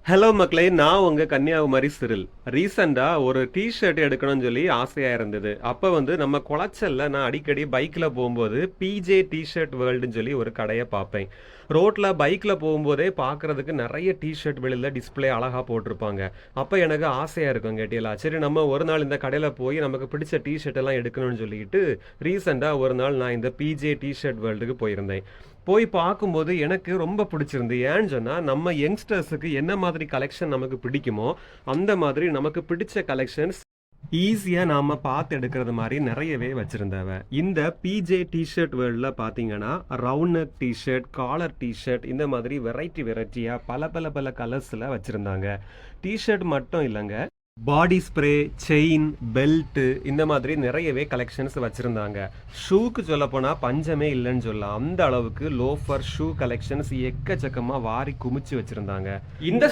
Hello மக்களே, நான் உங்க கன்னியாகுமரி சிறில். ரீசெண்டா ஒரு ஷர்ட் எடுக்கணும்னு சொல்லி ஆசையா இருந்தது. அப்ப நம்ம குளச்சல்ல நான் அடிக்கடி பைக்ல போகும்போது பிஜே ஷர்ட் வேர்ல்டுன்னு சொல்லி ஒரு கடைய பார்ப்பேன். ரோட்ல பைக்ல போகும்போதே பார்க்கறதுக்கு நிறைய ஷர்ட் வெளியில டிஸ்ப்ளே அழகா போட்டிருப்பாங்க. அப்ப எனக்கு ஆசையா இருக்கும் கேட்டியலா. சரி, நம்ம ஒரு நாள் இந்த கடையில போய் நமக்கு பிடிச்ச ஷர்ட் எல்லாம் எடுக்கணும்னு சொல்லிட்டு ரீசெண்டா ஒரு நாள் நான் இந்த பிஜே ஷர்ட் வேர்ல்டுக்கு போயிருந்தேன். போய் பார்க்கும்போது எனக்கு ரொம்ப பிடிச்சிருந்து. ஏன்னு சொன்னா நம்ம யங்ஸ்டர்ஸுக்கு என்ன மாதிரி கலெக்ஷன் நமக்கு பிடிக்குமோ அந்த மாதிரி நமக்கு பிடிச்ச கலெக்ஷன்ஸ் ஈஸியா நாம பார்த்து எடுக்கிறது மாதிரி நிறையவே வச்சிருந்தாவ. இந்த பிஜே ஷர்ட் வேர்ல்ட்ல பாத்தீங்கன்னா round neck shirt, collar shirt, இந்த மாதிரி வெரைட்டியா பல பல பல கலர்ஸ்ல வச்சிருந்தாங்க. ஷர்ட் மட்டும் இல்லைங்க, பாடி ஸ்ப்ரே, செயின், பெல்ட், இந்த மாதிரி நிறையவே கலெக்ஷன்ஸ் வச்சிருந்தாங்க. ஷூக்கு சொல்ல போனா பஞ்சமே இல்லைன்னு சொல்லலாம். அந்த அளவுக்கு லோஃபர் ஷூ கலெக்ஷன்ஸ் எக்கச்சக்கமா வாரி குமிச்சு வச்சிருந்தாங்க. இந்த